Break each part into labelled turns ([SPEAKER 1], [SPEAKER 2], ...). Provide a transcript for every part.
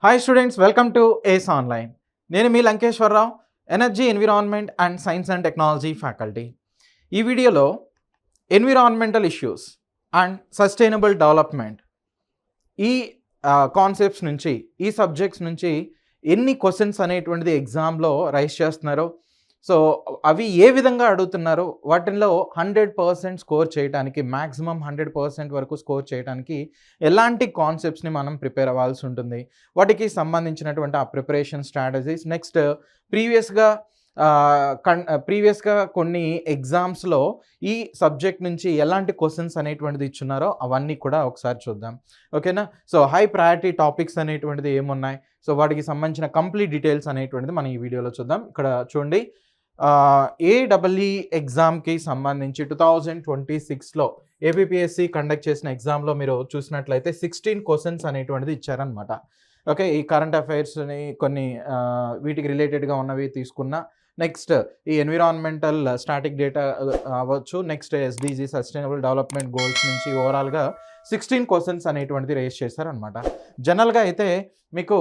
[SPEAKER 1] Hi students, welcome to ACE online. నేను మీ Lankeswararao, energy, environment and science and technology faculty. ఈ వీడియోలో environmental issues and sustainable development ఈ concepts నుంచి, ఈ సబ్జెక్ట్స్ నుంచి ఎన్ని క్వశ్చన్స్ అనేటువంటిది ఎగ్జామ్లో రైజ్ చేస్తున్నారో, సో అవి ఏ విధంగా అడుగుతున్నారో, వాటిల్లో 100% స్కోర్ చేయడానికి, మ్యాక్సిమం 100% వరకు స్కోర్ చేయడానికి ఎలాంటి కాన్సెప్ట్స్ని మనం ప్రిపేర్ అవ్వాల్సి ఉంటుంది, వాటికి సంబంధించినటువంటి ఆ ప్రిపరేషన్ స్ట్రాటజీస్. నెక్స్ట్ ప్రీవియస్గా కొన్ని ఎగ్జామ్స్లో ఈ సబ్జెక్ట్ నుంచి ఎలాంటి క్వశ్చన్స్ అనేటువంటిది ఇచ్చున్నారో అవన్నీ కూడా ఒకసారి చూద్దాం, ఓకేనా. సో హై ప్రయారిటీ టాపిక్స్ అనేటువంటిది ఏమున్నాయి, సో వాటికి సంబంధించిన కంప్లీట్ డీటెయిల్స్ అనేటువంటిది మనం ఈ వీడియోలో చూద్దాం. ఇక్కడ చూడండి, ఏడబ్ల్ఈ ఎగ్జామ్కి సంబంధించి 2026లో ఏపీపీఎస్సి కండక్ట్ చేసిన ఎగ్జామ్లో మీరు చూసినట్లయితే 16 క్వశ్చన్స్ అనేటువంటిది ఇచ్చారనమాట. ఓకే, ఈ కరెంట్ అఫైర్స్ని కొన్ని వీటికి రిలేటెడ్గా ఉన్నవి తీసుకున్న, నెక్స్ట్ ఈ ఎన్విరాన్మెంటల్ స్టాటిక్ డేటా అవ్వచ్చు, next SDG sustainable development goals నుంచి ఓవరాల్గా 16 క్వశ్చన్స్ అనేటువంటిది రేస్ చేశారనమాట. జనరల్గా అయితే మీకు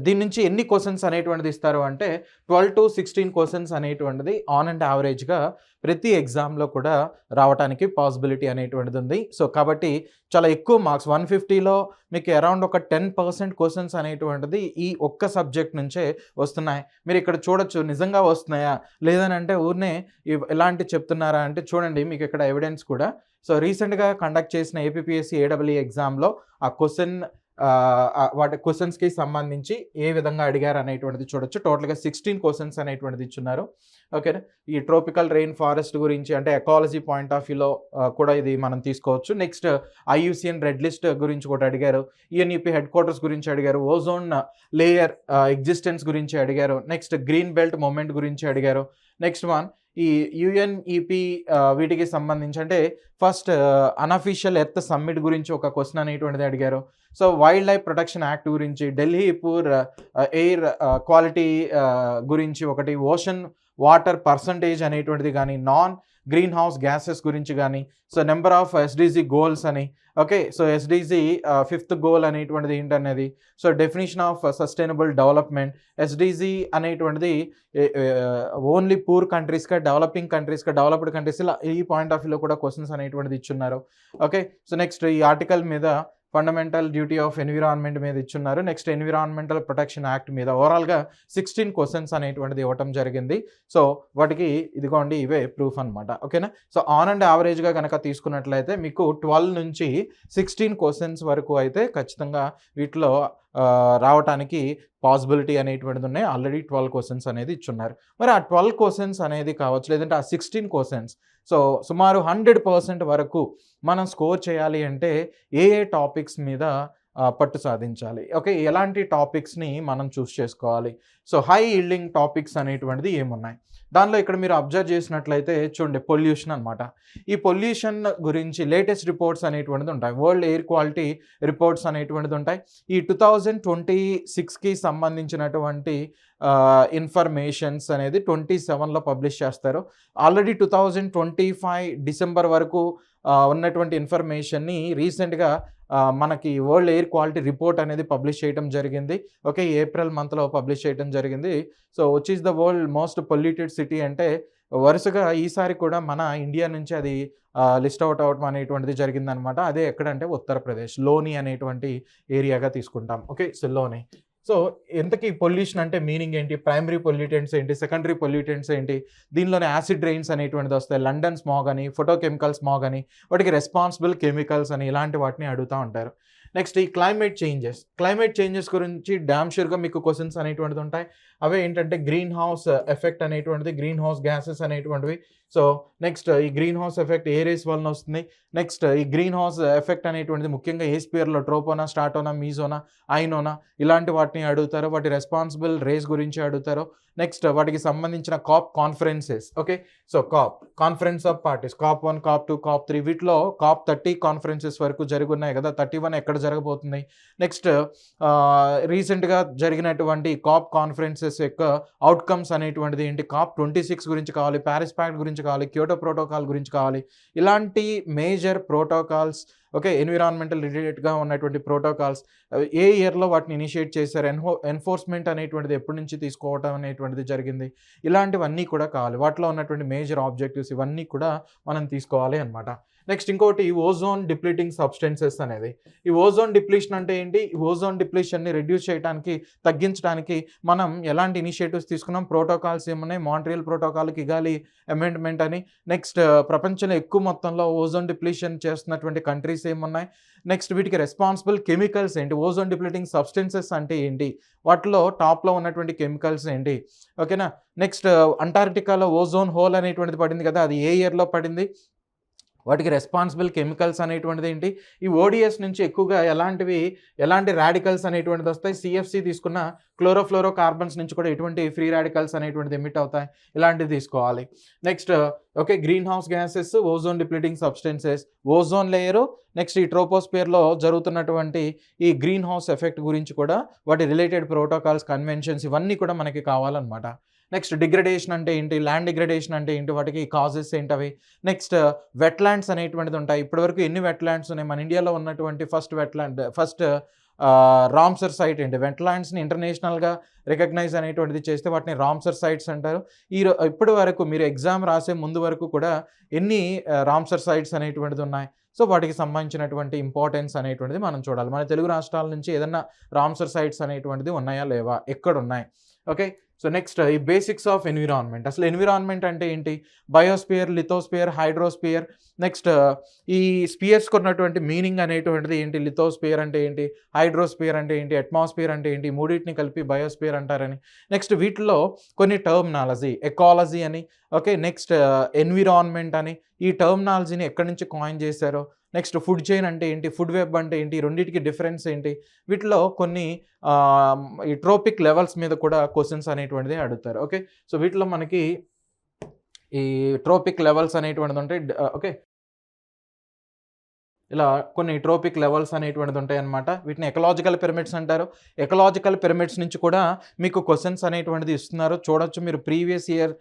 [SPEAKER 1] దీని నుంచి ఎన్ని క్వశ్చన్స్ అనేటువంటిది ఇస్తారు అంటే 12 to 16 క్వశ్చన్స్ అనేటువంటిది ఆన్ అండ్ యావరేజ్గా ప్రతి ఎగ్జామ్లో కూడా రావడానికి పాసిబిలిటీ అనేటువంటిది ఉంది. సో కాబట్టి చాలా ఎక్కువ మార్క్స్, 150లో మీకు అరౌండ్ ఒక 10% క్వశ్చన్స్ అనేటువంటిది ఈ ఒక్క సబ్జెక్ట్ నుంచే వస్తున్నాయి. మీరు ఇక్కడ చూడొచ్చు, నిజంగా వస్తున్నాయా లేదనంటే ఊరినే ఎలాంటి చెప్తున్నారా అంటే చూడండి, మీకు ఇక్కడ ఎవిడెన్స్ కూడా. సో రీసెంట్గా కండక్ట్ చేసిన ఏపీపీఎస్సి ఏడబ్ల్ఈ ఎగ్జామ్లో ఆ వాటి క్వశ్చన్స్కి సంబంధించి ఏ విధంగా అడిగారు అనేటువంటిది చూడొచ్చు. టోటల్గా 16 క్వశ్చన్స్ అనేటువంటిది ఇచ్చున్నారు, ఓకేనా. ఈ ట్రోపికల్ రెయిన్ ఫారెస్ట్ గురించి, అంటే ఎకాలజీ పాయింట్ ఆఫ్ వ్యూలో కూడా ఇది మనం తీసుకోవచ్చు. నెక్స్ట్ ఐయుసిఎన్ రెడ్ లిస్ట్ గురించి కూడా అడిగారు, యుఎన్ఈపీ హెడ్ క్వార్టర్స్ గురించి అడిగారు, ఓజోన్ లేయర్ ఎగ్జిస్టెన్స్ గురించి అడిగారు, నెక్స్ట్ గ్రీన్ బెల్ట్ మూమెంట్ గురించి అడిగారు. నెక్స్ట్ వన్ ఈ యుఎన్ఈపీ వీటికి సంబంధించి, అంటే ఫస్ట్ అన్అఫీషియల్ ఎర్త్ సమ్మిట్ గురించి ఒక క్వశ్చన్ అనేటువంటిది అడిగారు. So wild life protection act గురించి, ఢిల్లీ పూర్ ఎయిర్ క్వాలిటీ గురించి ఒకటి, ఓషన్ వాటర్ పర్సంటేజ్ అనేటువంటిది కానీ, నాన్ గ్రీన్ హౌస్ గ్యాసెస్ గురించి కానీ, so number of SDG goals అని, okay. So SDG 5th goal అనేటువంటిది ఏంటనేది, so definition of sustainable development, SDG అనేటువంటిది ఓన్లీ పూర్ కంట్రీస్గా, డెవలపింగ్ కంట్రీస్గా, డెవలప్డ్ కంట్రీస్, ఇలా ఈ పాయింట్ ఆఫ్ వ్యూలో కూడా క్వశ్చన్స్ అనేటువంటిది ఇచ్చున్నారు, ఓకే. సో నెక్స్ట్ ఈ ఆర్టికల్ మీద ఫండమెంటల్ డ్యూటీ ఆఫ్ ఎన్విరాన్మెంట్ మీద ఇచ్చున్నారు. నెక్స్ట్ ఎన్విరాన్మెంటల్ ప్రొటెక్షన్ యాక్ట్ మీద ఓవరాల్గా 16 క్వశ్చన్స్ అనేటువంటిది ఇవ్వటం జరిగింది. సో వాటికి ఇదిగోండి, ఇవే ప్రూఫ్ అనమాట, ఓకేనా. సో ఆన్ అండ్ యావరేజ్గా కనుక తీసుకున్నట్లయితే మీకు 12 నుంచి 16 క్వశ్చన్స్ వరకు అయితే ఖచ్చితంగా వీటిలో రావటానికి పాసిబిలిటీ అనేటువంటిది ఉన్నాయి. ఆల్రెడీ 12 క్వశ్చన్స్ అనేది ఇచ్చున్నారు. మరి ఆ 12 క్వశ్చన్స్ అనేది కావచ్చు, లేదంటే ఆ 16 క్వశ్చన్స్, సో సుమారు 100% వరకు మనం స్కోర్ చేయాలి అంటే ఏ టాపిక్స్ మీద పట్టు సాధించాలి, ఓకే, ఎలాంటి టాపిక్స్ని మనం చూస్ చేసుకోవాలి. సో హై ఈల్డింగ్ టాపిక్స్ అనేటువంటిది ఏమున్నాయి దానిలో ఇక్కడ మీరు అబ్జర్వ్ చేసినట్లయితే చూడండి, పొల్యూషన్ అనమాట. ఈ పొల్యూషన్ గురించి లేటెస్ట్ రిపోర్ట్స్ అనేటువంటిది ఉంటాయి, వరల్డ్ ఎయిర్ క్వాలిటీ రిపోర్ట్స్ అనేటువంటిది ఉంటాయి. ఈ 2026కి సంబంధించినటువంటి ఇన్ఫర్మేషన్స్ అనేది 27లో పబ్లిష్ చేస్తారు. ఆల్రెడీ 2025 డిసెంబర్ వరకు ఉన్నటువంటి ఇన్ఫర్మేషన్ని రీసెంట్గా మనకి వరల్డ్ ఎయిర్ క్వాలిటీ రిపోర్ట్ అనేది పబ్లిష్ చేయడం జరిగింది, ఓకే. ఏప్రిల్ మంత్లో పబ్లిష్ చేయడం జరిగింది. So which is the world most polluted city అంటే వరుసగా ఈసారి కూడా మన ఇండియా నుంచి అది లిస్ట్ అవుట్ అవడం అనేటువంటిది జరిగిందనమాట. అదే ఎక్కడంటే ఉత్తరప్రదేశ్, లోని అనేటువంటి ఏరియాగా తీసుకుంటాం, ఓకే. సో లోని. సో ఎంతకీ పొల్యూషన్ అంటే మీనింగ్ ఏంటి, ప్రైమరీ పొల్యూటెంట్స్ ఏంటి, సెకండరీ పొల్యూటెంట్స్ ఏంటి, దీనిలోనే యాసిడ్ రెయిన్స్ అనేటువంటిది వస్తాయి, లండన్ స్మాగ్ అని, ఫోటోకెమికల్ స్మాగ్ అని, వాటికి రెస్పాన్సిబుల్ కెమికల్స్ అని, ఇలాంటి వాటిని అడుగుతూ ఉంటారు. నెక్స్ట్ ఈ క్లైమేట్ చేంజెస్ గురించి డామ్ షూర్గా మీకు క్వశ్చన్స్ అనేటువంటిది ఉంటాయి. అవే ఏంటంటే గ్రీన్ హౌస్ ఎఫెక్ట్ అనేటువంటిది, గ్రీన్ హౌస్ గ్యాసెస్ అనేటువంటివి. సో నెక్స్ట్ ఈ గ్రీన్ హౌస్ ఎఫెక్ట్ ఏ రేస్ వలన వస్తుంది, నెక్స్ట్ ఈ గ్రీన్ హౌస్ ఎఫెక్ట్ అనేటువంటిది ముఖ్యంగా ఏ స్పియర్లో, ట్రోపోనా, స్టాటోనా, మీజోనా, ఐనోనా, ఇలాంటి వాటిని అడుగుతారు. వాటి రెస్పాన్సిబుల్ రేస్ గురించి అడుగుతారు. నెక్స్ట్ వాటికి సంబంధించిన COP conferences, okay. So conference of parties, COP1, COP2, COP3, వీటిలో COP30 కాన్ఫరెన్సెస్ వరకు జరుగున్నాయి కదా, 31 ఎక్కడ జరగబోతుంది. నెక్స్ట్ రీసెంట్గా జరిగినటువంటి COP కాన్ఫరెన్సెస్ యొక్క అవుట్కమ్స్ అనేటువంటిది ఏంటి, COP26 గురించి కావాలి, ప్యారిస్ ప్యాక్ట్ గురించి కావాలి, క్యోటో ప్రోటోకాల్ గురించి కావాలి. ఇలాంటి మేజర్ ప్రోటోకాల్స్ ఓకే, ఎన్విరాన్మెంటల్ రిలేటెడ్గా ఉన్నటువంటి ప్రోటోకాల్స్ ఏ ఇయర్లో వాటిని ఇనిషియేట్ చేశారు, ఎన్ఫోర్స్మెంట్ అనేటువంటిది ఎప్పటి నుంచి తీసుకోవటం అనేటువంటిది జరిగింది, ఇలాంటివన్నీ కూడా కావాలి. వాటిలో ఉన్నటువంటి మేజర్ ఆబ్జెక్టివ్స్ ఇవన్నీ కూడా మనం తీసుకోవాలి అనమాట. నెక్స్ట్ ఇంకోటి ఓజోన్ డిప్లీటింగ్ సబ్స్టెన్సెస్ అనేది. ఈ ఓజోన్ డిప్లీషన్ అంటే ఏంటి, ఈ ఓజోన్ డిప్లీషన్ని రెడ్యూస్ చేయడానికి, తగ్గించడానికి మనం ఎలాంటి ఇనిషియేటివ్స్ తీసుకున్నాం, ప్రోటోకాల్స్ ఏమున్నాయి, మాంట్రియల్ ప్రోటోకాల్, కిగాలి అమెండ్మెంట్ అని. నెక్స్ట్ ప్రపంచంలో ఎక్కువ మొత్తంలో ఓజోన్ డిప్లీషన్ చేస్తున్నటువంటి కంట్రీస్ ఏమున్నాయి, నెక్స్ట్ వీటికి రెస్పాన్సిబుల్ కెమికల్స్ ఏంటి, ఓజోన్ డిప్లీటింగ్ సబ్స్టెన్సెస్ అంటే ఏంటి, వాటిలో టాప్లో ఉన్నటువంటి కెమికల్స్ ఏంటి, ఓకేనా. నెక్స్ట్ అంటార్క్టికాలో ఓజోన్ హోల్ అనేటువంటిది పడింది కదా, అది ఏ ఇయర్లో పడింది, వాటికి రెస్పాన్సిబుల్ కెమికల్స్ అనేటువంటిది ఏంటి, ఈ ఓడిఎస్ నుంచి ఎక్కువగా ఎలాంటి రాడికల్స్ అనేటువంటిది వస్తాయి, సిఎఫ్సి తీసుకున్న క్లోరోఫ్లోరో కార్బన్స్ నుంచి కూడా ఎటువంటి ఫ్రీ రాడికల్స్ అనేటువంటిది ఎమిట్ అవుతాయి, ఇలాంటివి తీసుకోవాలి. Next okay, green house gases, ozone depleting substances, ozone layer, next ఈ ట్రోపోస్పియర్లో జరుగుతున్నటువంటి ఈ గ్రీన్ హౌస్ ఎఫెక్ట్ గురించి కూడా వాటి రిలేటెడ్ ప్రోటోకాల్స్, కన్వెన్షన్స్ ఇవన్నీ కూడా మనకి కావాలన్నమాట. నెక్స్ట్ డిగ్రేడేషన్ అంటే ఏంటి, ల్యాండ్ డిగ్రేడేషన్ అంటే ఏంటి, వాటికి కాజెస్ ఏంటవి. నెక్స్ట్ వెట్లాండ్స్ అనేటువంటిది ఉంటాయి. ఇప్పటివరకు ఎన్ని వెట్లాండ్స్ ఉన్నాయి, మన ఇండియాలో ఉన్నటువంటి ఫస్ట్ రామ్సర్ సైట్ ఏంటి, వెట్లాండ్స్ని ఇంటర్నేషనల్గా రికగ్నైజ్ అనేటువంటిది చేస్తే వాటిని రామ్సర్ సైట్స్ అంటారు. ఇప్పటి వరకు మీరు ఎగ్జామ్ రాసే ముందు వరకు కూడా ఎన్ని రామ్సర్ సైట్స్ అనేటువంటిది ఉన్నాయి, సో వాటికి సంబంధించినటువంటి ఇంపార్టెన్స్ అనేటువంటిది మనం చూడాలి. మన తెలుగు రాష్ట్రాల నుంచి ఏదన్నా రామ్సర్ సైట్స్ అనేటువంటిది ఉన్నాయా లేవా, ఎక్కడున్నాయి. ఓకే, సో నెక్స్ట్ ఈ బేసిక్స్ ఆఫ్ ఎన్విరాన్మెంట్. అసలు ఎన్విరాన్మెంట్ అంటే ఏంటి, బయోస్పియర్, లిథోస్పియర్, హైడ్రోస్పియర్. నెక్స్ట్ ఈ స్పియర్స్కి ఉన్నటువంటి మీనింగ్ అనేటువంటిది ఏంటి, లిథోస్పియర్ అంటే ఏంటి, హైడ్రోస్పియర్ అంటే ఏంటి, అట్మాస్ఫియర్ అంటే ఏంటి, మూడింటిని కలిపి బయోస్పియర్ అంటారని. నెక్స్ట్ వీటిలో కొన్ని టర్మినాలజీ, ఎకాలజీ అని, ఓకే, నెక్స్ట్ ఎన్విరాన్మెంట్ అని, ఈ టర్మినాలజీని ఎక్కడి నుంచి కాయిన్ చేశారో. నెక్స్ట్ ఫుడ్ చైన్ అంటే ఏంటి, ఫుడ్ వెబ్ అంటే ఏంటి, రెండింటికి డిఫరెన్స్ ఏంటి, వీటిలో కొన్ని ఈ ట్రోపిక్ లెవెల్స్ మీద కూడా క్వశ్చన్స్ అనేటువంటిది అడుగుతారు. ఓకే, సో వీటిలో మనకి ఈ ట్రోపిక్ లెవెల్స్ అనేటువంటిది ఉంటాయి. ఓకే, ఇలా కొన్ని ట్రోపిక్ లెవెల్స్ అనేటువంటిది ఉంటాయి అన్నమాట. వీటిని ఎకలాజికల్ పిరమిడ్స్ అంటారు. ఎకలాజికల్ పిరమిడ్స్ నుంచి కూడా మీకు క్వశ్చన్స్ అనేటువంటిది ఇస్తున్నారు, చూడొచ్చు మీరు ప్రీవియస్ ఇయర్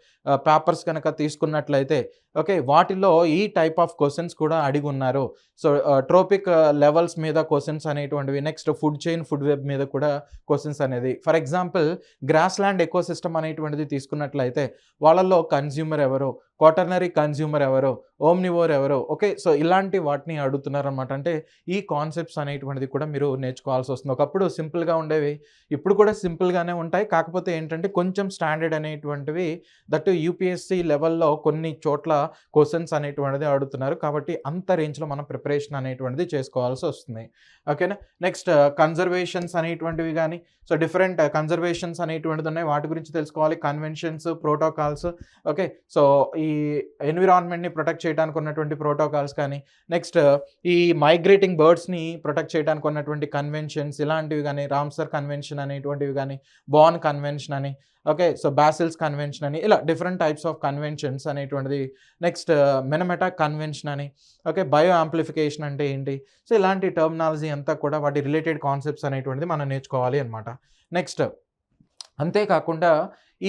[SPEAKER 1] పేపర్స్ కనుక తీసుకున్నట్లయితే. ఓకే, వాటిలో ఈ టైప్ ఆఫ్ క్వశ్చన్స్ కూడా అడిగి ఉన్నారు. సో ట్రోపిక్ లెవెల్స్ మీద క్వశ్చన్స్ అనేటువంటివి, next food chain, food web మీద కూడా క్వశ్చన్స్ అనేది. For example grassland ecosystem అనేటువంటిది తీసుకున్నట్లయితే వాళ్ళల్లో కన్జ్యూమర్ ఎవరు, క్వాటర్నరీ కన్జ్యూమర్ ఎవరు, ఓమ్నివోర్ ఎవరు. ఓకే, సో ఇలాంటి వాటిని అడుగుతున్నారు అనమాట. అంటే ఈ కాన్సెప్ట్స్ అనేటువంటిది కూడా మీరు నేర్చుకోవాల్సి వస్తుంది. ఒకప్పుడు సింపుల్గా ఉండేవి, ఇప్పుడు కూడా సింపుల్గానే ఉంటాయి. కాకపోతే ఏంటంటే కొంచెం స్టాండర్డ్ అనేటువంటివి, దట్ యూపీఎస్సీ లెవెల్లో కొన్ని చోట్ల క్వశ్చన్స్ అనేటువంటిది అడుగుతున్నారు. కాబట్టి అంత రేంజ్లో మనం ప్రిపరేషన్ అనేటువంటిది చేసుకోవాల్సి వస్తుంది. ఓకేనా. నెక్స్ట్ కన్జర్వేషన్స్ అనేటువంటివి కానీ, సో డిఫరెంట్ కన్జర్వేషన్స్ అనేటువంటిది ఉన్నాయి, వాటి గురించి తెలుసుకోవాలి. Conventions, protocols. ఓకే, సో ఈ ఎన్విరాన్మెంట్ని ప్రొటెక్ట్ చేయడానికి ఉన్నటువంటి ప్రోటోకాల్స్ కానీ, నెక్స్ట్ ఈ మైగ్రేటింగ్ బర్డ్స్ని ప్రొటెక్ట్ చేయడానికి ఉన్నటువంటి కన్వెన్షన్స్ ఇలాంటివి కానీ, రామ్సర్ కన్వెన్షన్ అనేటువంటివి కానీ, బాన్ కన్వెన్షన్ అని, ఓకే, సో బాసిల్స్ కన్వెన్షన్ అని, ఇలా డిఫరెంట్ టైప్స్ ఆఫ్ కన్వెన్షన్స్ అనేటువంటిది. నెక్స్ట్ మెనమెటా కన్వెన్షన్ అని, ఓకే, బయో యాంప్లిఫికేషన్ అంటే ఏంటి, సో ఇలాంటి టర్మినాలజీ అంతా కూడా వాటి రిలేటెడ్ కాన్సెప్ట్స్ అనేటువంటిది మనం నేర్చుకోవాలి అనమాట. నెక్స్ట్ అంతేకాకుండా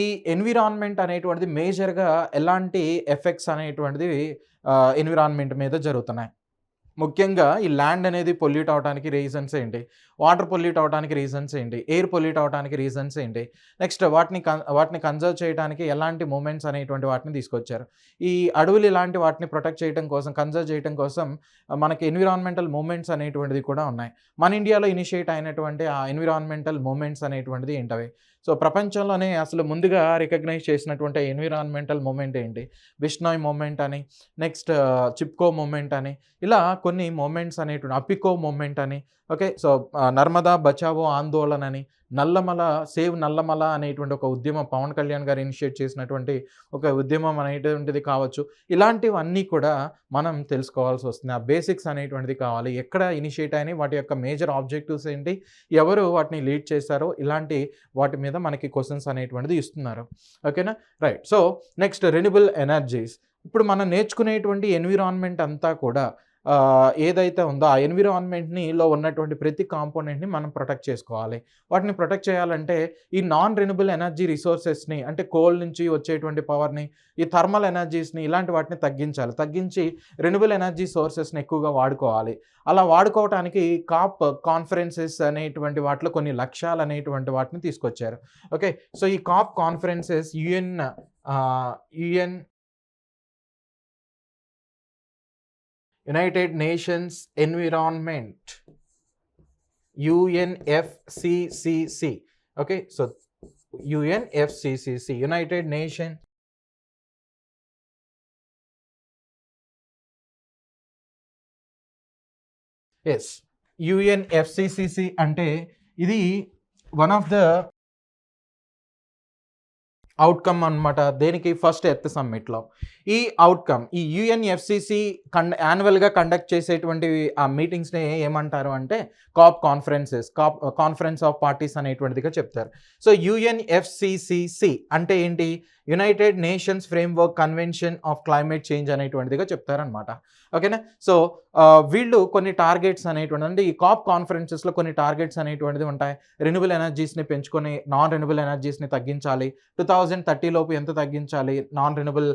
[SPEAKER 1] ఈ ఎన్విరాన్మెంట్ అనేటువంటిది మేజర్గా ఎలాంటి ఎఫెక్ట్స్ అనేటువంటిది ఎన్విరాన్మెంట్ మీద జరుగుతున్నాయి. ముఖ్యంగా ఈ ల్యాండ్ అనేది పొల్యూట్ అవడానికి రీజన్స్ ఏంటి, వాటర్ పొల్యూట్ అవడానికి రీజన్స్ ఏంటి, ఎయిర్ పొల్యూట్ అవడానికి రీజన్స్ ఏంటి, నెక్స్ట్ వాటిని కన్జర్వ్ చేయడానికి ఎలాంటి మూమెంట్స్ అనేటువంటి వాటిని తీసుకొచ్చారు. ఈ అడవులు ఇలాంటి వాటిని ప్రొటెక్ట్ చేయడం కోసం, కన్జర్వ్ చేయడం కోసం మనకి ఎన్విరాన్మెంటల్ మూమెంట్స్ అనేటువంటిది కూడా ఉన్నాయి. మన ఇండియాలో ఇనిషియేట్ అయినటువంటి ఆ ఎన్విరాన్మెంటల్ మూమెంట్స్ అనేటువంటిది ఏంటవి. సో ప్రపంచంలోనే అసలు ముందుగా రికగ్నైజ్ చేసినటువంటి ఎన్విరాన్మెంటల్ మూమెంట్ ఏంటి, బిష్నాయ్ మూమెంట్ అని, నెక్స్ట్ చిప్కో మూమెంట్ అని, ఇలా కొన్ని మూమెంట్స్ అనేటువంటి, అపికో మూమెంట్ అని. ఓకే, సో నర్మదా బచావో ఆందోళన్ అని, నల్లమల సేవ్ నల్లమల అనేటువంటి ఒక ఉద్యమం పవన్ కళ్యాణ్ గారు ఇనిషియేట్ చేసినటువంటి ఒక ఉద్యమం అనేటువంటిది కావచ్చు. ఇలాంటివన్నీ కూడా మనం తెలుసుకోవాల్సి వస్తుంది. ఆ బేసిక్స్ అనేటువంటిది కావాలి, ఎక్కడ ఇనిషియేట్ అయినాయి, వాటి యొక్క మేజర్ ఆబ్జెక్టివ్స్ ఏంటి, ఎవరు వాటిని లీడ్ చేశారో, ఇలాంటి వాటి మీద మనకి క్వశ్చన్స్ అనేటువంటిది ఇస్తున్నారు. ఓకేనా, right. So next renewable energies. ఇప్పుడు మనం నేర్చుకునేటువంటి ఎన్విరాన్మెంట్ అంతా కూడా ఏదైతే ఉందో ఆ ఎన్విరాన్మెంట్‌లో ఉన్నటువంటి ప్రతి కాంపోనెంట్‌ని మనం ప్రొటెక్ట్ చేసుకోవాలి. వాటిని ప్రొటెక్ట్ చేయాలంటే ఈ నాన్ రెన్యూబుల్ ఎనర్జీ రిసోర్సెస్‌ని అంటే కోల్ నుంచి వచ్చేటువంటి పవర్‌ని, ఈ థర్మల్ ఎనర్జీస్‌ని ఇలాంటి వాటిని తగ్గించాలి. తగ్గించి రెన్యూబుల్ ఎనర్జీ సోర్సెస్‌ని ఎక్కువగా వాడుకోవాలి. అలా వాడుకోవటానికి కాప్ కాన్ఫరెన్సెస్ అనేటువంటి వాటిలో కొన్ని లక్ష్యాలు అనేటువంటి వాటిని తీసుకొచ్చారు. ఓకే. సో ఈ COP conferences United Nations environment UNFCCC. Okay. So UNFCCC United Nation UNFCCC అంటే ఇది వన్ ఆఫ్ ద అవుట్‌కమ్ అన్నమాట. దేనికి? ఫస్ట్ ఎర్త్ సమ్మిట్‌లో. ఈ అవుట్‌కమ్ ఈ UNFCCC యాన్యువల్‌గా కండక్ట్ చేసేటువంటి ఆ మీటింగ్స్‌ని ఏమంటారు అంటే కాన్ఫరెన్స్ ఆఫ్ పార్టీస్ అనేటువంటిదిగా చెప్తారు. సో UNFCCC అంటే ఏంటి? United Nations framework convention of climate change అనేటువంటిదిగా చెప్తారనమాట. ఓకేనా? సో వీళ్ళు కొన్ని టార్గెట్స్ అనేటువంటిది అంటే ఈ కాప్ కాన్ఫరెన్సెస్‌లో కొన్ని టార్గెట్స్ అనేటువంటిది ఉంటాయి. రెన్యూబుల్ ఎనర్జీస్‌ని పెంచుకొని నాన్ రెన్యూబుల్ ఎనర్జీస్‌ని తగ్గించాలి. 2030 లోపు ఎంత తగ్గించాలి? నాన్ రెన్యూబుల్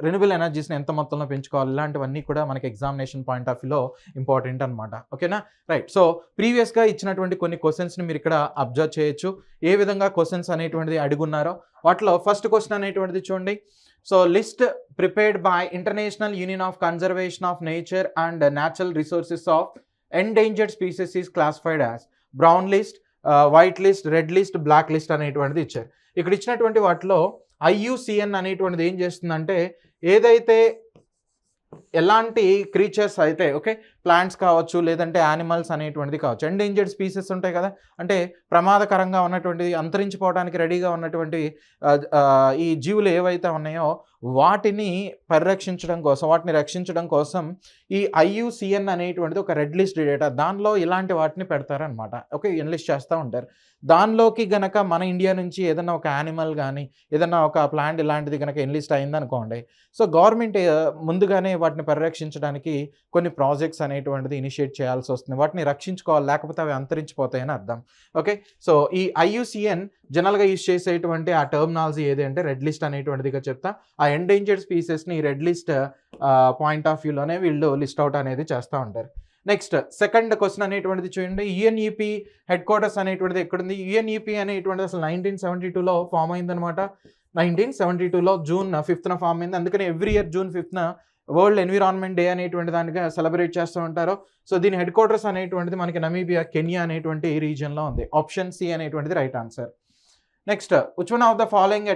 [SPEAKER 1] రెన్యూబుల్ ఎనర్జీస్‌ని ఎంత మొత్తంలో పెంచుకోవాలి? ఇలాంటివన్నీ కూడా మనకి ఎగ్జామినేషన్ పాయింట్ ఆఫ్ వ్యూలో ఇంపార్టెంట్ అనమాట. ఓకేనా? రైట్. సో ప్రీవియస్‌గా ఇచ్చినటువంటి కొన్ని క్వెషన్స్‌ని మీరు ఇక్కడ అబ్జర్వ్ చేయొచ్చు. ఏ విధంగా క్వెషన్స్ అనేటువంటిది అడుగున్నారో వాటిలో ఫస్ట్ క్వెషన్ అనేటువంటిది చూడండి. So list prepared by International Union of Conservation of Nature and Natural Resources of endangered species is classified as brown list, white list, red list, black list అనేటువంటిది ఇచ్చారు. ఇక్కడ ఇచ్చినటువంటి వాటిలో IUCN అనేటువంటిది ఏం చేస్తుందంటే ఏదైతే ఎలాంటి క్రీచర్స్ అయితే ఓకే ప్లాంట్స్ కావచ్చు లేదంటే యానిమల్స్ అనేటువంటిది కావచ్చు ఎండేంజర్డ్ స్పీసెస్ ఉంటాయి కదా అంటే ప్రమాదకరంగా ఉన్నటువంటి అంతరించిపోవడానికి రెడీగా ఉన్నటువంటి ఈ జీవులు ఏవైతే ఉన్నాయో వాటిని పరిరక్షించడం కోసం వాటిని రక్షించడం కోసం ఈ IUCN అనేటువంటిది ఒక రెడ్ లిస్ట్ డేటా దానిలో ఇలాంటి వాటిని పెడతారనమాట. ఓకే ఎన్లిస్ట్ చేస్తూ ఉంటారు. దానిలోకి గనక మన ఇండియా నుంచి ఏదైనా ఒక యానిమల్ కానీ ఏదైనా ఒక ప్లాంట్ ఇలాంటిది కనుక ఎన్లిస్ట్ అయిందనుకోండి సో గవర్నమెంట్ ముందుగానే వాటిని పరిరక్షించడానికి కొన్ని ప్రాజెక్ట్స్ అనేటువంటిది ఇనిషియేట్ చేయాల్సి వస్తుంది. వాటిని రక్షించుకోవాలి లేకపోతే అవి అంతరించిపోతాయని అర్థం. ఓకే సో ఈ IUCN జనరల్గా యూజ్ చేసేటువంటి ఆ టర్మినాలజీ ఏది అంటే రెడ్ లిస్ట్ అనేటువంటిదిగా చెప్తా. ఆ ఎండేంజర్డ్ స్పీసెస్ని రెడ్ లిస్ట్ పాయింట్ ఆఫ్ వ్యూలోనే వీళ్ళు లిస్ట్ అవుట్ అనేది చేస్తూ ఉంటారు. నెక్స్ట్ సెకండ్ క్వశ్చన్ అనేటువంటిది చూడండి. UNEP హెడ్ క్వార్టర్స్ అనేటువంటిది ఎక్కడుంది? UNEP అనేటువంటిది అసలు 1972లో ఫామ్ అయిందనమాట. 1972లో June 5th ఫామ్ అయింది. అందుకని every year June 5th world environment day అనేటువంటి దానిగా సెలబ్రేట్ చేస్తూ ఉంటారు. సో దీని హెడ్ క్వార్టర్స్ అనేటువంటిది మనకి నమీబియా కెన్యా అనేటువంటి రీజియన్లో ఉంది. ఆప్షన్ సి అనేటువంటిది right answer. Next which one of the following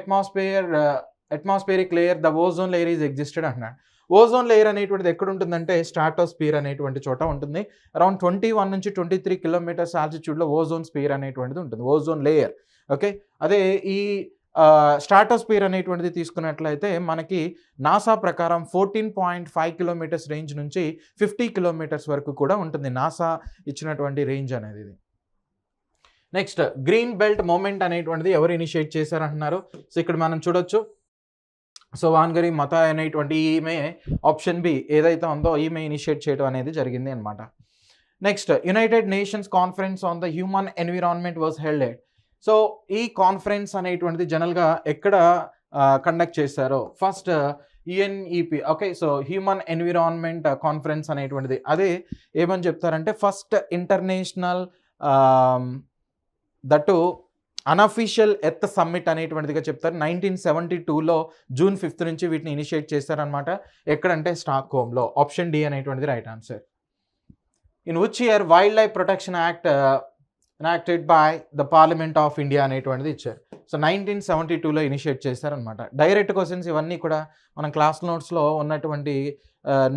[SPEAKER 1] atmospheric layer the ozone layer is existed అంటున్నాడు. ఓజోన్ లేయర్ అనేటువంటిది ఎక్కడ ఉంటుందంటే స్ట్రాటోస్ఫియర్ అనేటువంటి చోట ఉంటుంది. అరౌండ్ 21 నుంచి 23 కిలోమీటర్స్ ఆల్టిట్యూడ్లో ఓజోన్ స్పియర్ అనేటువంటిది ఉంటుంది. Ozone layer okay. అదే ఈ స్ట్రాటోస్ఫియర్ అనేటువంటిది తీసుకున్నట్లయితే మనకి నాసా ప్రకారం 14.5 కిలోమీటర్స్ రేంజ్ నుంచి 50 కిలోమీటర్స్ వరకు కూడా ఉంటుంది నాసా ఇచ్చినటువంటి రేంజ్ అనేది. నెక్స్ట్ గ్రీన్ బెల్ట్ మూమెంట్ అనేటువంటిది ఎవరు ఇనిషియేట్ చేశారంటున్నారు. సో ఇక్కడ మనం చూడొచ్చు. సో వాన్గరి మత అనేటువంటి ఈమె ఆప్షన్ బి ఏదైతే ఉందో ఈమె ఇనిషియేట్ చేయడం అనేది జరిగింది అనమాట. Next United Nations conference on the human environment was held. So ఈ కాన్ఫరెన్స్ అనేటువంటిది జనరల్గా ఎక్కడ కండక్ట్ చేశారో first UNEP okay. So human environment conference అనేటువంటిది అదే ఏమని చెప్తారంటే first international that unofficial earth summit అనేటువంటిదిగా చెప్తారు. 1972లో June 5th నుంచి వీటిని ఇనిషియేట్ చేశారనమాట. ఎక్కడంటే స్టాక్హోమ్లో. ఆప్షన్ డి అనేటువంటిది right answer. In which year wildlife protection act enacted by the parliament of India అనేటువంటిది ఇచ్చారు. సో 1972లో ఇనిషియేట్ చేశారనమాట. డైరెక్ట్ క్వశ్చన్స్ ఇవన్నీ కూడా మనం క్లాస్ నోట్స్లో ఉన్నటువంటి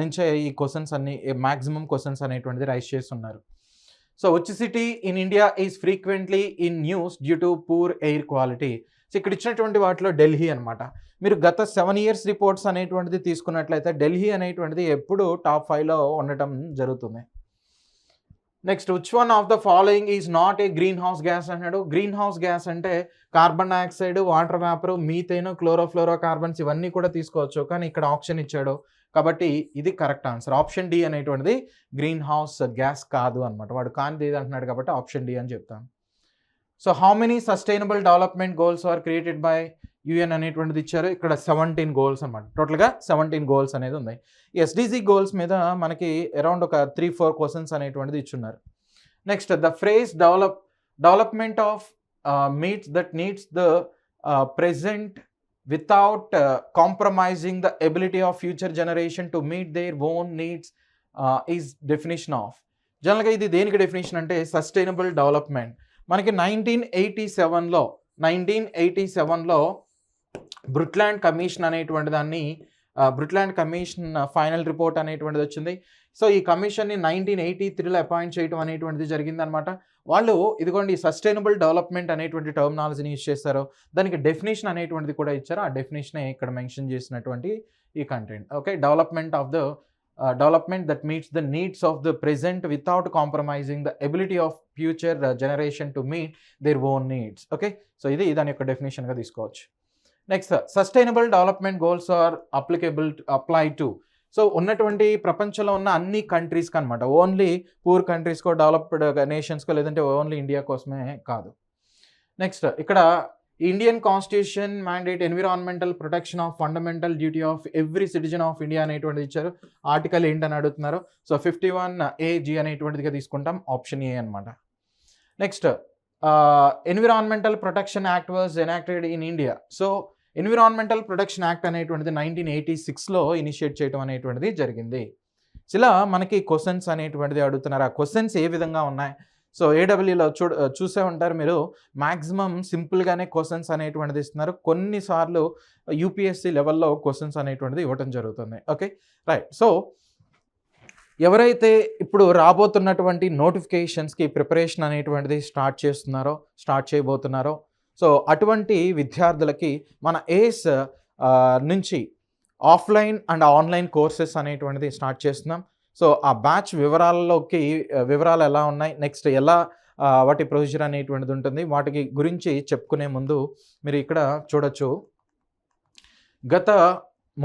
[SPEAKER 1] నుంచే ఈ క్వశ్చన్స్ అన్ని మ్యాక్సిమం క్వశ్చన్స్ అనేటువంటిది రైజ్ చేస్తున్నారు. So which city in India is frequently in news due to poor air quality. So ఇక్కడ ఇచ్చినటువంటి వాటిలో ఢిల్లీ అనమాట. మీరు గత 7 years రిపోర్ట్స్ అనేటువంటిది తీసుకున్నట్లయితే ఢిల్లీ అనేటువంటిది ఎప్పుడు టాప్ 5లో ఉండటం జరుగుతుంది. Next which one of the following is not a green house gas అన్నాడు. గ్రీన్ హౌస్ గ్యాస్ అంటే carbon dioxide, water vapour, methane, chlorofluoro carbons ఇవన్నీ కూడా తీసుకోవచ్చు. కానీ ఇక్కడ ఆప్షన్ ఇచ్చాడు కాబట్టి ఇది కరెక్ట్ ఆన్సర్. ఆప్షన్ డి అనేటువంటిది గ్రీన్ హౌస్ గ్యాస్ కాదు అనమాట. వాడు కానిది ఏది అంటున్నాడు కాబట్టి ఆప్షన్ డి అని చెప్తాను. So how many sustainable development goals are created by UN అనేటువంటిది ఇచ్చారు. ఇక్కడ 17 గోల్స్ అనమాట. టోటల్గా 17 గోల్స్ అనేది ఉన్నాయి. ఎస్డిజి గోల్స్ మీద మనకి అరౌండ్ ఒక 3-4 క్వశ్చన్స్ అనేటువంటిది ఇచ్చున్నారు. Next the phrase development of meets that needs the present without compromising the ability of future generation to meet their own needs is definition of. జనరల్గా ఇది దేనికి డెఫినేషన్ అంటే సస్టైనబుల్ డెవలప్మెంట్. మనకి 1987లో బ్రుట్లాండ్ కమిషన్ అనేటువంటి దాన్ని బ్రుట్లాండ్ కమిషన్ ఫైనల్ రిపోర్ట్ అనేటువంటిది వచ్చింది. So ఈ కమిషన్ని 1983లో అపాయింట్ చేయడం అనేటువంటిది జరిగిందనమాట. వాళ్ళు ఇదిగోండి సస్టైనబుల్ డెవలప్మెంట్ అనేటువంటి టర్మినాలజీని యూజ్ చేస్తారు. దానికి డెఫినేషన్ అనేటువంటిది కూడా ఇచ్చారు. ఆ డెఫినేషనే ఇక్కడ మెన్షన్ చేసినటువంటి ఈ content. Okay, development that meets the needs of the present without compromising the ability of future generation to meet their own needs. Okay, so ఇది దాని యొక్క డెఫినేషన్గా తీసుకోవచ్చు. Next sustainable development goals are apply to. So ఉన్నటువంటి ప్రపంచంలో ఉన్న అన్ని కంట్రీస్కి అనమాట. ఓన్లీ పూర్ కంట్రీస్కో, డెవలప్డ్ నేషన్స్కో, లేదంటే ఓన్లీ ఇండియా కోసమే కాదు. నెక్స్ట్ ఇక్కడ Indian constitution mandate environmental protection of fundamental duty of every citizen of India అనేటువంటిది ఇచ్చారు. ఆర్టికల్ ఏంటని అడుగుతున్నారు. సో 51AG అనేటువంటిదిగా తీసుకుంటాం. ఆప్షన్ ఏ అనమాట. Next environmental protection act was enacted in India. So environmental protection act అనేటువంటిది 1986లో initiate చేయడం అనేటువంటిది జరిగింది. ఇలా మనకి క్వశ్చన్స్ అనేటువంటిది అడుగుతున్నారు. ఆ క్వశ్చన్స్ ఏ విధంగా ఉన్నాయి? సో ఏడబ్ల్యూలో చూసే ఉంటారు మీరు, మ్యాక్సిమం సింపుల్గానే క్వశ్చన్స్ అనేటువంటిది ఇస్తున్నారు. కొన్నిసార్లు యూపీఎస్సీ లెవెల్లో క్వశ్చన్స్ అనేటువంటిది ఇవ్వటం జరుగుతుంది. Okay, right. సో ఎవరైతే ఇప్పుడు రాబోతున్నటువంటి నోటిఫికేషన్స్కి ప్రిపరేషన్ అనేటువంటిది స్టార్ట్ చేయబోతున్నారో, సో అటువంటి విద్యార్థులకి మన ఏస్ నుంచి ఆఫ్లైన్ అండ్ ఆన్లైన్ కోర్సెస్ అనేటువంటిది స్టార్ట్ చేస్తున్నాం. సో ఆ బ్యాచ్ వివరాలు ఎలా ఉన్నాయి, నెక్స్ట్ ఎలా వాటి ప్రొసీజర్ అనేటువంటిది ఉంటుంది, వాటికి గురించి చెప్పుకునే ముందు మీరు ఇక్కడ చూడొచ్చు. గత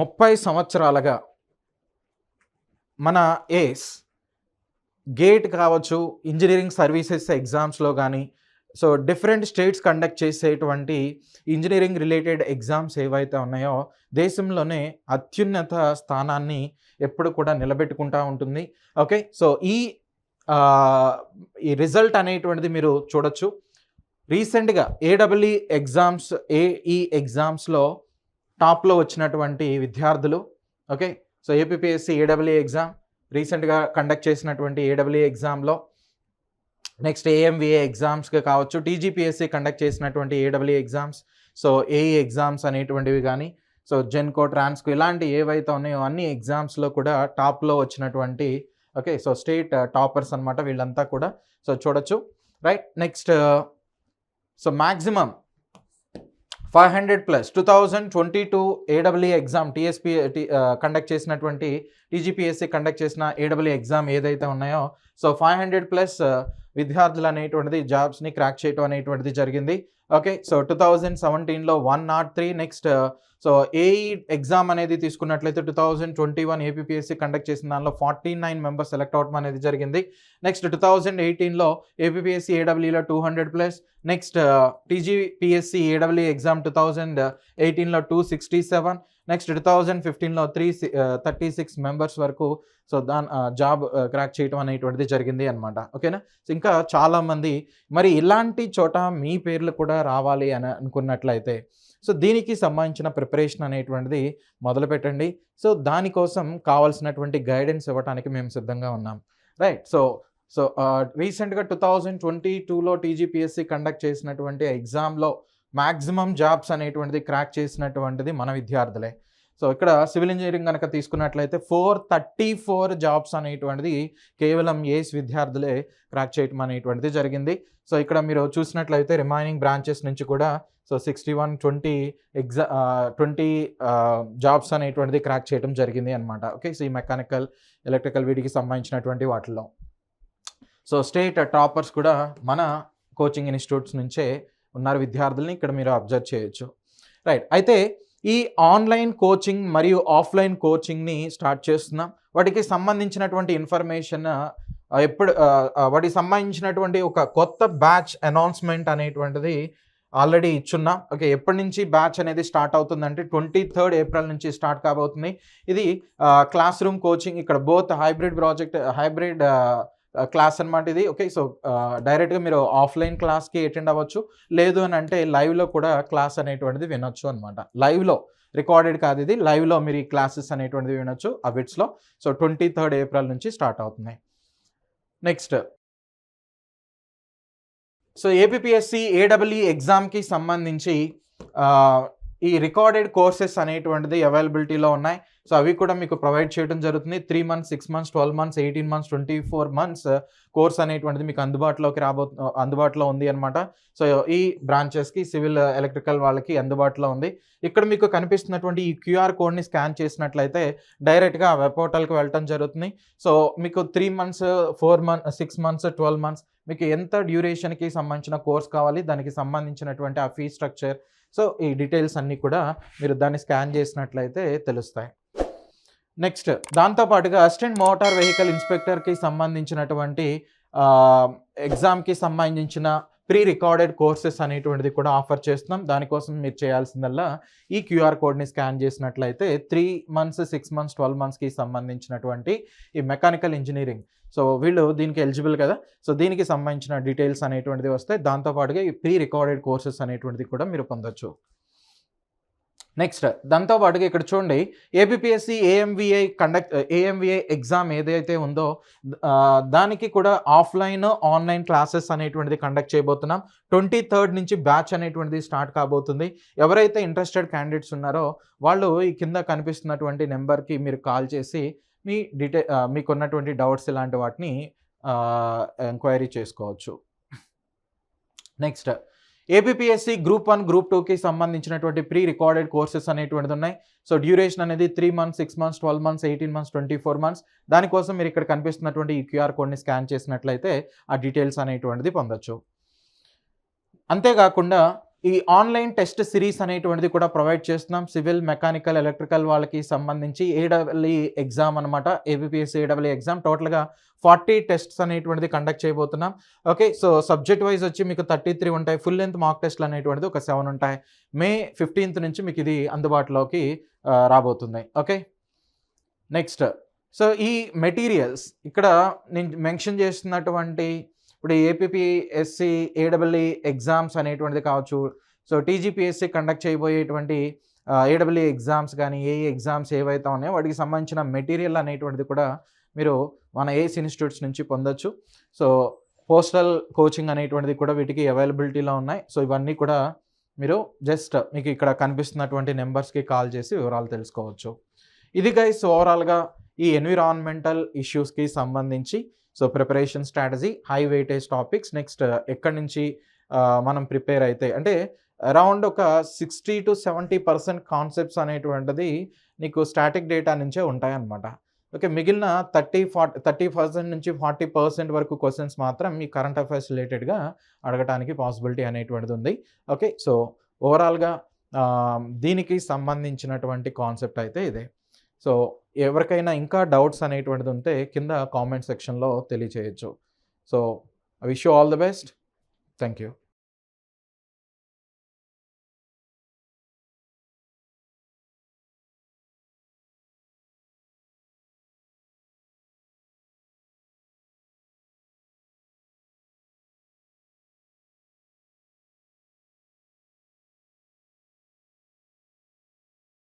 [SPEAKER 1] 30 సంవత్సరాలుగా మన ఏస్ గేట్ కావచ్చు, ఇంజనీరింగ్ సర్వీసెస్ ఎగ్జామ్స్లో కానీ, సో డిఫరెంట్ స్టేట్స్ కండక్ట్ చేసేటువంటి ఇంజనీరింగ్ రిలేటెడ్ ఎగ్జామ్స్ ఏవైతే ఉన్నాయో దేశంలోనే అత్యున్నత స్థానాన్ని ఎప్పుడు కూడా నిలబెట్టుకుంటూ ఉంటుంది. ఓకే, సో ఈ రిజల్ట్ అనేటువంటిది మీరు చూడొచ్చు. రీసెంట్గా ఏఈ ఎగ్జామ్స్లో టాప్లో వచ్చినటువంటి విద్యార్థులు. ఓకే, సో ఏపీపీఎస్సీ ఏడబ్ల్యూ ఎగ్జామ్ రీసెంట్గా కండక్ట్ చేసినటువంటి ఏడబ్ల్యూ ఎగ్జామ్లో, నెక్స్ట్ ఏఎంవిఏ ఎగ్జామ్స్కి కావచ్చు, టీజీపీఎస్సీ కండక్ట్ చేసినటువంటి ఏడబ్ల్యూ ఎగ్జామ్స్, సో ఏఈ ఎగ్జామ్స్ అనేటువంటివి కానీ, సో జెన్కో, ట్రాన్స్కో ఇలాంటి ఏవైతే ఉన్నాయో అన్ని ఎగ్జామ్స్లో కూడా టాప్లో వచ్చినటువంటి ఓకే, సో స్టేట్ టాపర్స్ అనమాట వీళ్ళంతా కూడా. సో చూడొచ్చు, right. Next so maximum 500+ 2022 AW exam conduct చేసినటువంటి టీజీపీఎస్సీ కండక్ట్ చేసిన ఏడబ్ల్యూ ఎగ్జామ్ ఏదైతే ఉన్నాయో, సో 500+ విద్యార్థులు అనేటువంటిది జాబ్స్ని క్రాక్ చేయడం అనేటువంటిది జరిగింది. ఓకే, సో 2017లో 103. నెక్స్ట్ సో ఏఈ ఎగ్జామ్ అనేది తీసుకున్నట్లయితే 2021 ఏపీపీఎస్సీ కండక్ట్ చేసిన దానిలో 49 మెంబర్స్ సెలెక్ట్ అవడం అనేది జరిగింది. నెక్స్ట్ 2018లో ఏపీపీఎస్సీ ఏడబ్ల్యూలో 200+. నెక్స్ట్ టీజీపీఎస్సీ ఏడబ్ల్యూ ఎగ్జామ్ 2018లో 267. నెక్స్ట్ 2015లో 336 మెంబర్స్ వరకు సో జాబ్ క్రాక్ చేయడం అనేటువంటిది జరిగింది అనమాట. ఓకేనా, ఇంకా చాలామంది మరి ఇలాంటి చోట మీ పేర్లు కూడా రావాలి అని అనుకున్నట్లయితే సో దీనికి సంబంధించిన ప్రిపరేషన్ అనేటువంటిది మొదలు పెట్టండి. సో దానికోసం కావాల్సినటువంటి గైడెన్స్ ఇవ్వడానికి మేము సిద్ధంగా ఉన్నాం, రైట్. సో రీసెంట్గా 2022లో టీజీపీఎస్సీ కండక్ట్ చేసినటువంటి ఎగ్జామ్లో మ్యాక్సిమం జాబ్స్ అనేటువంటిది క్రాక్ చేసినటువంటిది మన విద్యార్థులే. సో ఇక్కడ సివిల్ ఇంజనీరింగ్ కనుక తీసుకున్నట్లయితే 434 జాబ్స్ అనేటువంటిది కేవలం ఏస్ విద్యార్థులే క్రాక్ చేయటం అనేటువంటిది జరిగింది. సో ఇక్కడ మీరు చూసినట్లయితే రిమైనింగ్ బ్రాంచెస్ నుంచి కూడా సో 20 జాబ్స్ అనేటువంటిది క్రాక్ చేయడం జరిగింది అనమాట. ఓకే, సో ఈ మెకానికల్, ఎలక్ట్రికల్ వీటికి సంబంధించినటువంటి వాటిల్లో. సో స్టేట్ టాపర్స్ కూడా మన కోచింగ్ ఇన్స్టిట్యూట్స్ నుంచే ఉన్నారు విద్యార్థుల్ని ఇక్కడ మీరు అబ్జర్వ్ చేయొచ్చు. రైట్. అయితే ఈ ఆన్లైన్ కోచింగ్ మరియు ఆఫ్లైన్ కోచింగ్ని స్టార్ట్ చేస్తున్నాం. వాటికి సంబంధించినటువంటి ఇన్ఫర్మేషన్ వాటికి సంబంధించినటువంటి ఒక కొత్త బ్యాచ్ అనౌన్స్మెంట్ అనేటువంటిది ఆల్రెడీ ఇచ్చున్నాం. ఓకే, ఎప్పటి నుంచి బ్యాచ్ అనేది స్టార్ట్ అవుతుందంటే 23rd ఏప్రిల్ నుంచి స్టార్ట్ కాబోతుంది. ఇది క్లాస్ రూమ్ కోచింగ్, ఇక్కడ బోత్ హైబ్రిడ్ క్లాస్ అనమాట ఇది. ఓకే, సో డైరెక్ట్గా మీరు ఆఫ్లైన్ క్లాస్కి అటెండ్ అవ్వచ్చు, లేదు అని అంటే లైవ్లో కూడా క్లాస్ అనేటువంటిది వినొచ్చు అనమాట. లైవ్లో, రికార్డెడ్ కాదు ఇది, లైవ్లో మీరు ఈ క్లాసెస్ అనేటువంటిది వినొచ్చు అబిట్స్లో. సో 23rd ఏప్రిల్ నుంచి స్టార్ట్ అవుతున్నాయి. నెక్స్ట్, సో ఏపీపీఎస్సి ఏడబ్ల్ఈ ఎగ్జామ్కి సంబంధించి ఈ రికార్డెడ్ కోర్సెస్ అనేటువంటిది అవైలబిలిటీలో ఉన్నాయి. సో అవి కూడా మీకు ప్రొవైడ్ చేయడం జరుగుతుంది. 3 months, 6 months, 12 months, 18 months, 24 months course అనేటువంటిది మీకు అందుబాటులో ఉంది అనమాట. సో ఈ బ్రాంచెస్కి, సివిల్, ఎలక్ట్రికల్ వాళ్ళకి అందుబాటులో ఉంది. ఇక్కడ మీకు కనిపిస్తున్నటువంటి ఈ క్యూఆర్ కోడ్ని స్కాన్ చేసినట్లయితే డైరెక్ట్గా వెబ్ పోర్టల్కి వెళ్ళటం జరుగుతుంది. సో మీకు 3 months, 4 months, 6 months, 12 months మీకు ఎంత డ్యూరేషన్కి సంబంధించిన కోర్స్ కావాలి, దానికి సంబంధించినటువంటి ఆ ఫీ స్ట్రక్చర్, సో ఈ డీటెయిల్స్ అన్నీ కూడా మీరు దాన్ని స్కాన్ చేసినట్లయితే తెలుస్తాయి. నెక్స్ట్, దాంతోపాటుగా అసిస్టెంట్ మోటార్ వెహికల్ ఇన్స్పెక్టర్కి సంబంధించినటువంటి ఎగ్జామ్కి సంబంధించిన ప్రీ రికార్డెడ్ కోర్సెస్ అనేటువంటిది కూడా ఆఫర్ చేస్తున్నాం. దానికోసం మీరు చేయాల్సిందల్లా ఈ క్యూఆర్ కోడ్ని స్కాన్ చేసినట్లయితే 3 months, 6 months, 12 monthsకి సంబంధించినటువంటి ఈ మెకానికల్ ఇంజనీరింగ్, సో వీళ్ళు దీనికి ఎలిజిబుల్ కదా, సో దీనికి సంబంధించిన డీటెయిల్స్ అనేటువంటిది వస్తాయి. దాంతోపాటుగా ఈ ప్రీ రికార్డెడ్ కోర్సెస్ అనేటువంటిది కూడా మీరు పొందొచ్చు. నెక్స్ట్, దాంతోపాటుగా ఇక్కడ చూడండి, ఏపీపీఎస్సి ఏఎంవిఐ ఎగ్జామ్ ఏదైతే ఉందో దానికి కూడా ఆఫ్లైన్, ఆన్లైన్ క్లాసెస్ అనేటువంటిది కండక్ట్ చేయబోతున్నాం. 23rd నుంచి బ్యాచ్ అనేటువంటిది స్టార్ట్ కాబోతుంది. ఎవరైతే ఇంట్రెస్టెడ్ క్యాండిడేట్స్ ఉన్నారో వాళ్ళు ఈ కింద కనిపిస్తున్నటువంటి నెంబర్కి మీరు కాల్ చేసి మీకున్నటువంటి డౌట్స్ ఇలాంటి వాటిని ఎంక్వైరీ చేసుకోవచ్చు. నెక్స్ట్, ఏపీపీఎస్సి గ్రూప్ 1, గ్రూప్ 2కి సంబంధించినటువంటి ప్రీ రికార్డెడ్ కోర్సెస్ అనేటువంటిది ఉన్నాయి. సో డ్యూరేషన్ అనేది 3 months, 6 months, 12 months, 18 months, 24 months. దానికోసం మీరు ఇక్కడ కనిపిస్తున్నటువంటి ఈ క్యూఆర్ కోడ్ని స్కాన్ చేసినట్లయితే ఆ డీటెయిల్స్ అనేటువంటిది పొందొచ్చు. అంతేకాకుండా ఈ ఆన్లైన్ టెస్ట్ సిరీస్ అనేటువంటిది కూడా ప్రొవైడ్ చేస్తున్నాం. సివిల్, మెకానికల్, ఎలక్ట్రికల్ వాళ్ళకి సంబంధించి ఏడబ్ల్ఈ ఎగ్జామ్ అనమాట. ఏపీపీఎస్సి ఏడబ్ల్ఈ ఎగ్జామ్ టోటల్గా 40 టెస్ట్స్ అనేటువంటిది కండక్ట్ చేయబోతున్నాం. ఓకే, సో సబ్జెక్ట్ వైజ్ వచ్చి మీకు 33 ఉంటాయి. ఫుల్ లెంత్ మాక్ టెస్ట్లు అనేటువంటిది ఒక 7 ఉంటాయి. May 15th నుంచి మీకు ఇది అందుబాటులోకి రాబోతుంది. ఓకే, నెక్స్ట్, సో ఈ మెటీరియల్స్ ఇక్కడ నేను మెన్షన్ చేస్తున్నటువంటి ఇప్పుడు ఏపీపీఎస్సి ఏడబ్ల్ఈ ఎగ్జామ్స్ అనేటువంటిది కావచ్చు, సో టీజీపీఎస్సి కండక్ట్ చేయబోయేటువంటి ఏడబ్ల్ఈ ఎగ్జామ్స్ కానీ, ఏఈ ఎగ్జామ్స్ ఏవైతే ఉన్నాయో వాటికి సంబంధించిన మెటీరియల్ అనేటువంటిది కూడా మీరు మన ఏఎస్ ఇన్స్టిట్యూట్స్ నుంచి పొందొచ్చు. సో పోస్టల్ కోచింగ్ అనేటువంటిది కూడా వీటికి అవైలబిలిటీలో ఉన్నాయి. సో ఇవన్నీ కూడా మీరు జస్ట్ మీకు ఇక్కడ కనిపిస్తున్నటువంటి నెంబర్స్కి కాల్ చేసి వివరాలు తెలుసుకోవచ్చు. ఇది గైస్ ఓవరాల్గా ఈ ఎన్విరాన్మెంటల్ ఇష్యూస్కి సంబంధించి so preparation strategy, high weightage topics. Next, ఎక్కడి నుంచి మనం ప్రిపేర్ అయితే అంటే అరౌండ్ ఒక 60 to 70% కాన్సెప్ట్స్ అనేటువంటిది నీకు స్టాటిక్ డేటా నుంచే ఉంటాయన్నమాట. ఓకే, మిగిలిన 30% నుంచి 40% వరకు క్వశ్చన్స్ మాత్రం మీ కరెంట్ అఫైర్స్ రిలేటెడ్గా అడగటానికి పాసిబిలిటీ అనేటువంటిది ఉంది. ఓకే, సో ఓవరాల్గా దీనికి సంబంధించినటువంటి కాన్సెప్ట్ అయితే ఇదే. సో ఎవరికైనా ఇంకా డౌట్స్ అనేటువంటిది ఉంటే కింద కామెంట్ సెక్షన్లో తెలియచేయచ్చు. So I wish you all the best. Thank you.